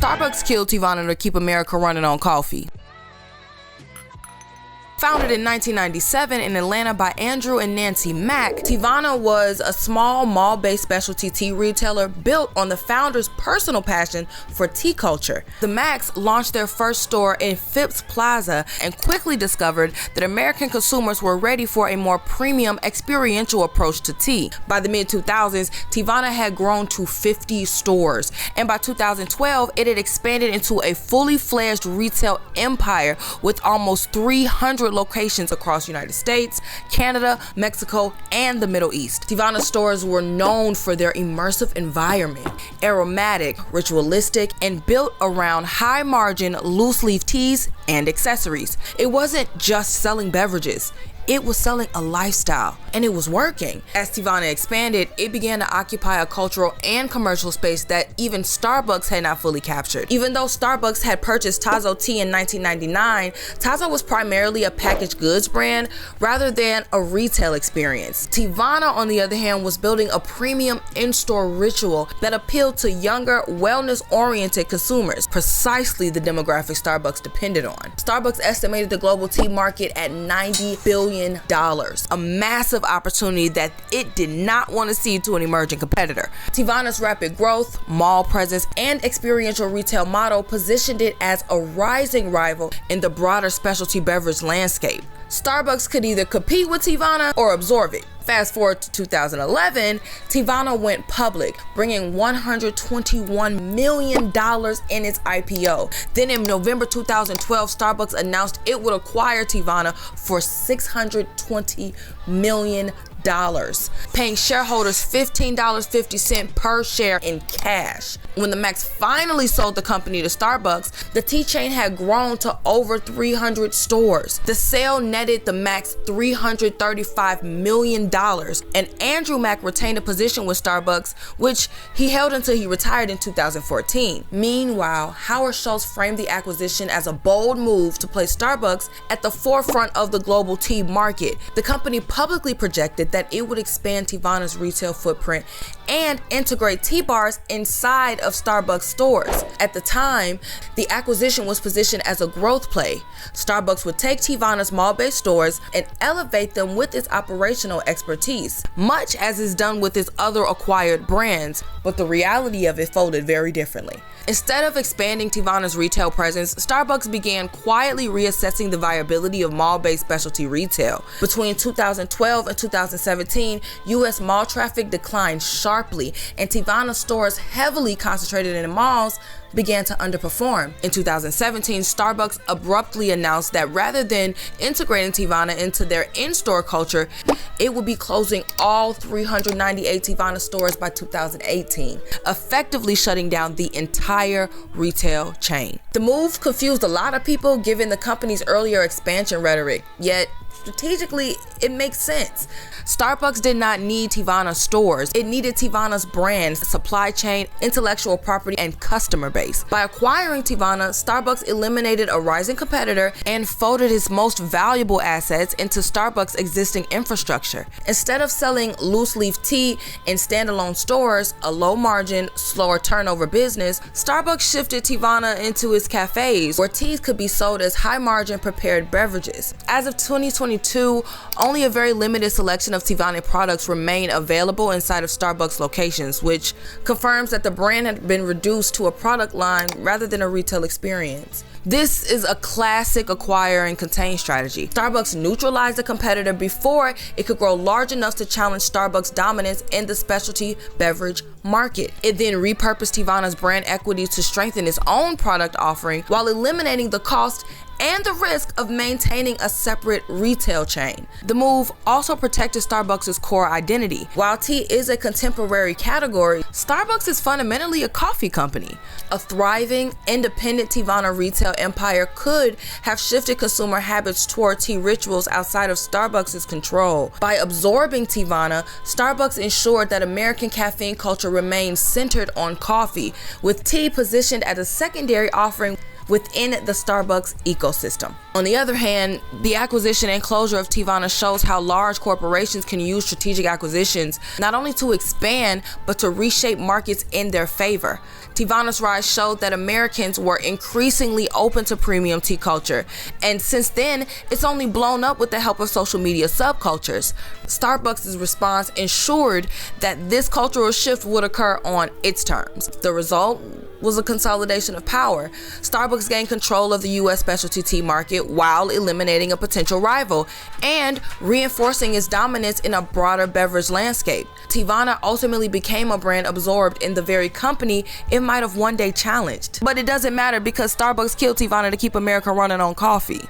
Starbucks killed Teavana to keep America running on coffee. Founded in 1997 in Atlanta by Andrew and Nancy Mack, Teavana was a small mall-based specialty tea retailer built on the founder's personal passion for tea culture. The Macks launched their first store in Phipps Plaza and quickly discovered that American consumers were ready for a more premium experiential approach to tea. By the mid-2000s, Teavana had grown to 50 stores, and by 2012, it had expanded into a fully fledged retail empire with almost 300 locations across the United States, Canada, Mexico, and the Middle East. Teavana stores were known for their immersive environment, aromatic, ritualistic, and built around high-margin loose-leaf teas and accessories. It wasn't just selling beverages. It was selling a lifestyle, and it was working. As Teavana expanded, it began to occupy a cultural and commercial space that even Starbucks had not fully captured. Even though Starbucks had purchased Tazo Tea in 1999, Tazo was primarily a packaged goods brand rather than a retail experience. Teavana, on the other hand, was building a premium in-store ritual that appealed to younger, wellness-oriented consumers, precisely the demographic Starbucks depended on. Starbucks estimated the global tea market at $90 billion. A massive opportunity that it did not want to cede to an emerging competitor. Teavana's rapid growth, mall presence, and experiential retail model positioned it as a rising rival in the broader specialty beverage landscape. Starbucks could either compete with Teavana or absorb it. Fast forward to 2011, Teavana went public, bringing $121 million in its IPO. Then in November 2012, Starbucks announced it would acquire Teavana for $620 million, paying shareholders $15.50 per share in cash. When the Macks finally sold the company to Starbucks, the tea chain had grown to over 300 stores. The sale netted the Macks $335 million, and Andrew Mack retained a position with Starbucks, which he held until he retired in 2014. Meanwhile, Howard Schultz framed the acquisition as a bold move to place Starbucks at the forefront of the global tea market. The company publicly projected that it would expand Teavana's retail footprint and integrate tea bars inside of Starbucks stores. At the time, the acquisition was positioned as a growth play. Starbucks would take Teavana's mall-based stores and elevate them with its operational expertise, much as is done with its other acquired brands, but the reality of it folded very differently. Instead of expanding Teavana's retail presence, Starbucks began quietly reassessing the viability of mall-based specialty retail. Between 2012 and 2017, U.S. mall traffic declined sharply, and Teavana stores heavily concentrated in malls began to underperform. In 2017, Starbucks abruptly announced that rather than integrating Teavana into their in-store culture, it would be closing all 398 Teavana stores by 2018, effectively shutting down the entire retail chain. The move confused a lot of people given the company's earlier expansion rhetoric, yet strategically, it makes sense. Starbucks did not need Teavana stores. It needed Teavana's brand, supply chain, intellectual property, and customer base. By acquiring Teavana, Starbucks eliminated a rising competitor and folded its most valuable assets into Starbucks' existing infrastructure. Instead of selling loose-leaf tea in standalone stores, a low-margin, slower turnover business, Starbucks shifted Teavana into its cafés, where teas could be sold as high-margin prepared beverages. As of 2022, only a very limited selection of Teavana products remain available inside of Starbucks locations, which confirms that the brand had been reduced to a product line rather than a retail experience. This is a classic acquire and contain strategy. Starbucks neutralized the competitor before it could grow large enough to challenge Starbucks' dominance in the specialty beverage market. It then repurposed Teavana's brand equity to strengthen its own product offering while eliminating the cost and the risk of maintaining a separate retail chain. The move also protected Starbucks' core identity. While tea is a contemporary category, Starbucks is fundamentally a coffee company. A thriving, independent Teavana retail empire could have shifted consumer habits toward tea rituals outside of Starbucks' control. By absorbing Teavana, Starbucks ensured that American caffeine culture remained centered on coffee, with tea positioned as a secondary offering within the Starbucks ecosystem. On the other hand, the acquisition and closure of Teavana shows how large corporations can use strategic acquisitions not only to expand, but to reshape markets in their favor. Teavana's rise showed that Americans were increasingly open to premium tea culture, and since then, it's only blown up with the help of social media subcultures. Starbucks' response ensured that this cultural shift would occur on its terms. The result was a consolidation of power. Starbucks gained control of the U.S. specialty tea market while eliminating a potential rival and reinforcing its dominance in a broader beverage landscape. Teavana ultimately became a brand absorbed in the very company it might have one day challenged. But it doesn't matter because Starbucks killed Teavana to keep America running on coffee.